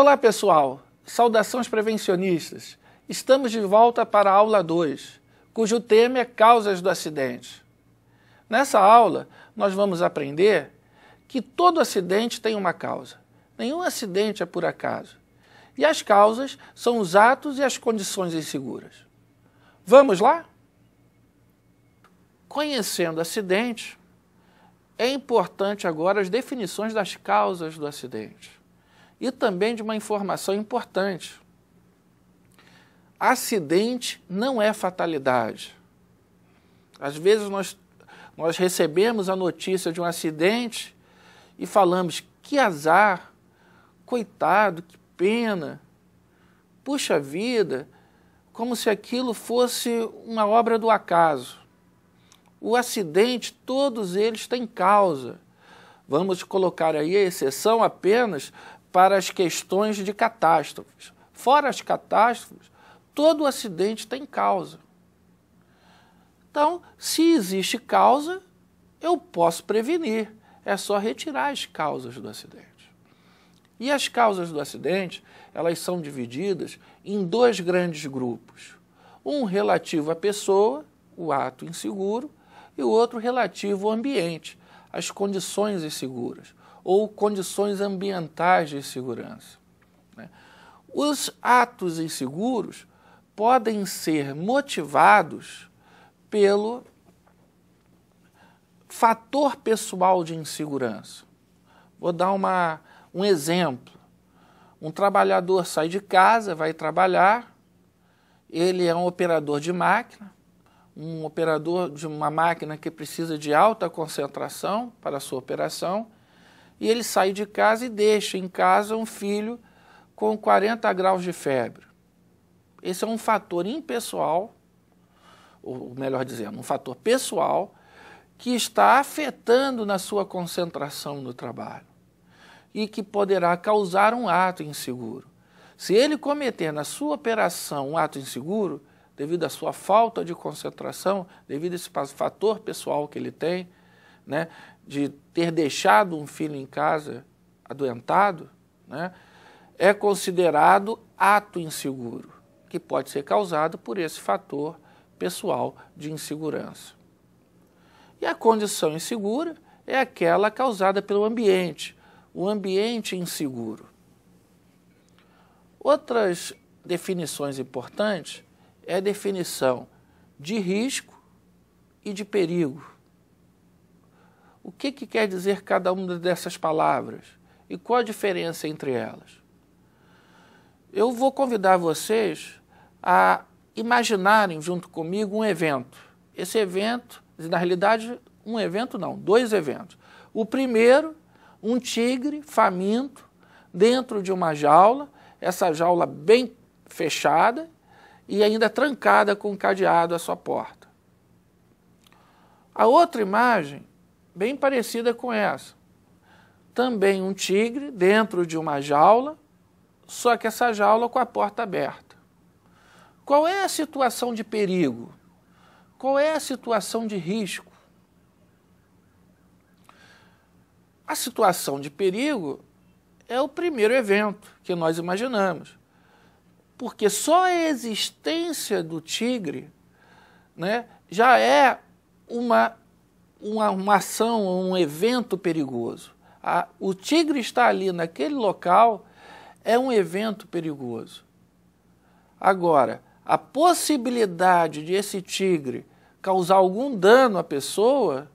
Olá pessoal, saudações prevencionistas. Estamos de volta para a aula 2, cujo tema é causas do acidente. Nessa aula, nós vamos aprender que todo acidente tem uma causa. Nenhum acidente é por acaso. E as causas são os atos e as condições inseguras. Vamos lá? Conhecendo o acidente, é importante agora as definições das causas do acidente. E também de uma informação importante. Acidente não é fatalidade. Às vezes nós recebemos a notícia de um acidente e falamos, que azar, coitado, que pena, puxa vida, como se aquilo fosse uma obra do acaso. O acidente, todos eles têm causa. Vamos colocar aí a exceção apenas para as questões de catástrofes. Fora as catástrofes, todo acidente tem causa. Então, se existe causa, eu posso prevenir. É só retirar as causas do acidente. E as causas do acidente, elas são divididas em dois grandes grupos. Um relativo à pessoa, o ato inseguro, e o outro relativo ao ambiente, as condições inseguras, ou condições ambientais de insegurança. Os atos inseguros podem ser motivados pelo fator pessoal de insegurança. Vou dar um exemplo. Um trabalhador sai de casa, vai trabalhar, ele é um operador de máquina, um operador de uma máquina que precisa de alta concentração para a sua operação, e ele sai de casa e deixa em casa um filho com 40 graus de febre. Esse é um fator impessoal, ou melhor dizendo, um fator pessoal, que está afetando na sua concentração no trabalho e que poderá causar um ato inseguro. Se ele cometer na sua operação um ato inseguro, devido à sua falta de concentração, devido a esse fator pessoal que ele tem, de ter deixado um filho em casa adoentado, é considerado ato inseguro, que pode ser causado por esse fator pessoal de insegurança. E a condição insegura é aquela causada pelo ambiente, o ambiente inseguro. Outras definições importantes é a definição de risco e de perigo. O que quer dizer cada uma dessas palavras e qual a diferença entre elas? Eu vou convidar vocês a imaginarem junto comigo um evento. Esse evento, na realidade, um evento não, dois eventos. O primeiro, um tigre faminto dentro de uma jaula, essa jaula bem fechada e ainda trancada com um cadeado à sua porta. A outra imagem, bem parecida com essa. Também um tigre dentro de uma jaula, só que essa jaula com a porta aberta. Qual é a situação de perigo? Qual é a situação de risco? A situação de perigo é o primeiro evento que nós imaginamos. Porque só a existência do tigre já é uma ação, um evento perigoso. O tigre está ali naquele local é um evento perigoso. Agora, a possibilidade de esse tigre causar algum dano à pessoa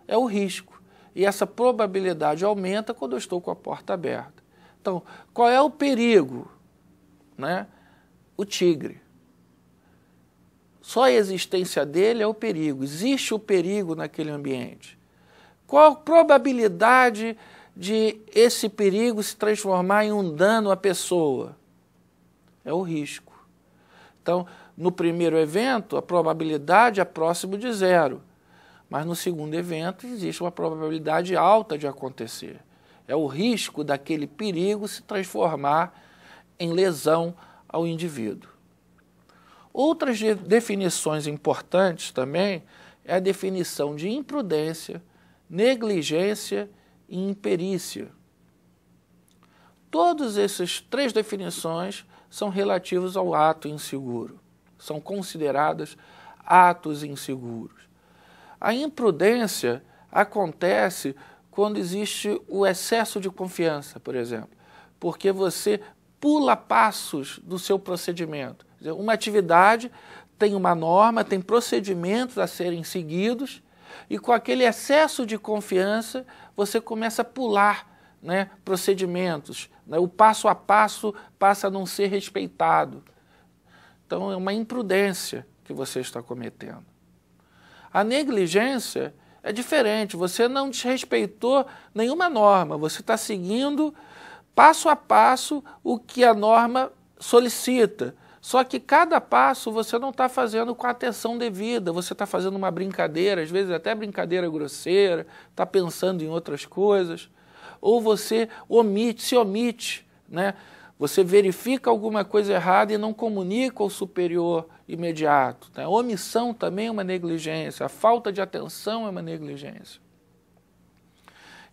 é o risco. E essa probabilidade aumenta quando eu estou com a porta aberta. Então, qual é o perigo? O tigre. Só a existência dele é o perigo. Existe o perigo naquele ambiente. Qual a probabilidade de esse perigo se transformar em um dano à pessoa? É o risco. Então, no primeiro evento, a probabilidade é próximo de zero. Mas no segundo evento, existe uma probabilidade alta de acontecer. É o risco daquele perigo se transformar em lesão ao indivíduo. Outras definições importantes também é a definição de imprudência, negligência e imperícia. Todas essas três definições são relativas ao ato inseguro, são consideradas atos inseguros. A imprudência acontece quando existe o excesso de confiança, por exemplo, porque você pula passos do seu procedimento. Uma atividade tem uma norma, tem procedimentos a serem seguidos, e com aquele excesso de confiança você começa a pular, né, procedimentos, né, o passo a passo passa a não ser respeitado. Então é uma imprudência que você está cometendo. A negligência é diferente, você não desrespeitou nenhuma norma, você está seguindo passo a passo o que a norma solicita. Só que cada passo você não está fazendo com a atenção devida, você está fazendo uma brincadeira, às vezes até brincadeira grosseira, está pensando em outras coisas, ou você se omite, né? Você verifica alguma coisa errada e não comunica ao superior imediato. Né? A omissão também é uma negligência, a falta de atenção é uma negligência.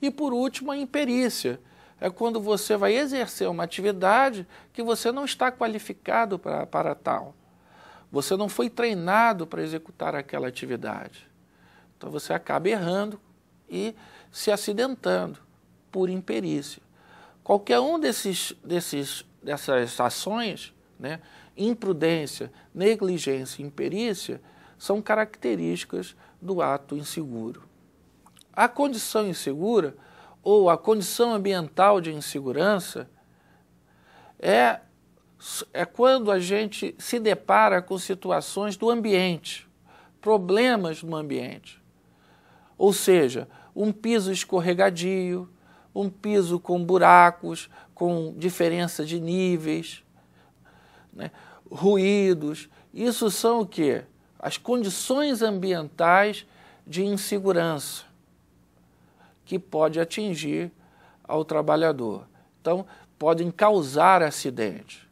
E por último, a imperícia. É quando você vai exercer uma atividade que você não está qualificado para tal. Você não foi treinado para executar aquela atividade. Então você acaba errando e se acidentando por imperícia. Qualquer um dessas ações, né, imprudência, negligência e imperícia, são características do ato inseguro. A condição insegura ou a condição ambiental de insegurança é quando a gente se depara com situações do ambiente, problemas no ambiente. Ou seja, um piso escorregadio, um piso com buracos, com diferença de níveis, né? Ruídos. Isso são o quê? As condições ambientais de insegurança que pode atingir ao trabalhador. Então, podem causar acidente,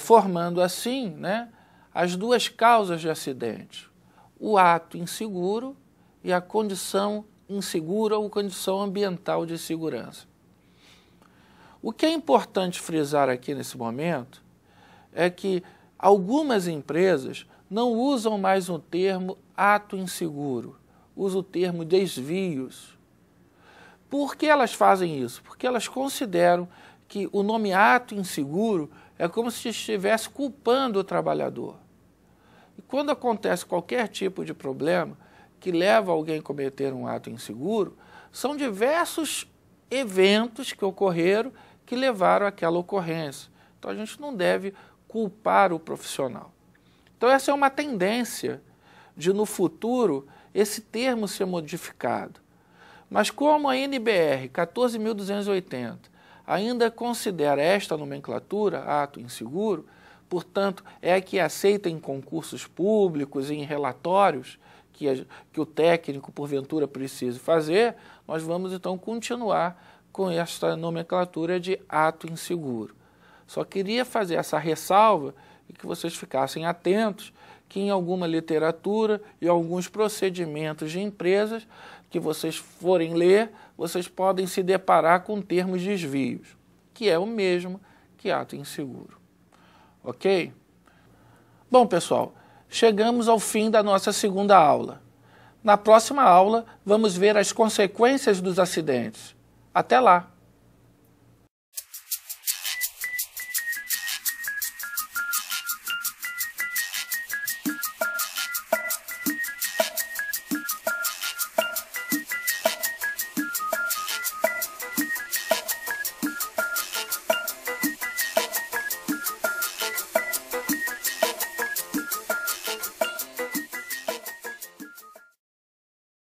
formando assim, né, as duas causas de acidente, o ato inseguro e a condição insegura ou condição ambiental de segurança. O que é importante frisar aqui nesse momento é que algumas empresas não usam mais o termo ato inseguro, usam o termo desvios. Por que elas fazem isso? Porque elas consideram que o nome ato inseguro é como se estivesse culpando o trabalhador. E quando acontece qualquer tipo de problema que leva alguém a cometer um ato inseguro, são diversos eventos que ocorreram que levaram àquela ocorrência. Então a gente não deve culpar o profissional. Então essa é uma tendência de no futuro esse termo ser modificado. Mas como a NBR 14.280 ainda considera esta nomenclatura, ato inseguro, portanto é a que é aceita em concursos públicos e em relatórios que o técnico porventura precise fazer, nós vamos então continuar com esta nomenclatura de ato inseguro. Só queria fazer essa ressalva e que vocês ficassem atentos que em alguma literatura e alguns procedimentos de empresas que vocês forem ler, vocês podem se deparar com termos desvios, que é o mesmo que ato inseguro. Ok? Bom, pessoal, chegamos ao fim da nossa segunda aula. Na próxima aula, vamos ver as consequências dos acidentes. Até lá!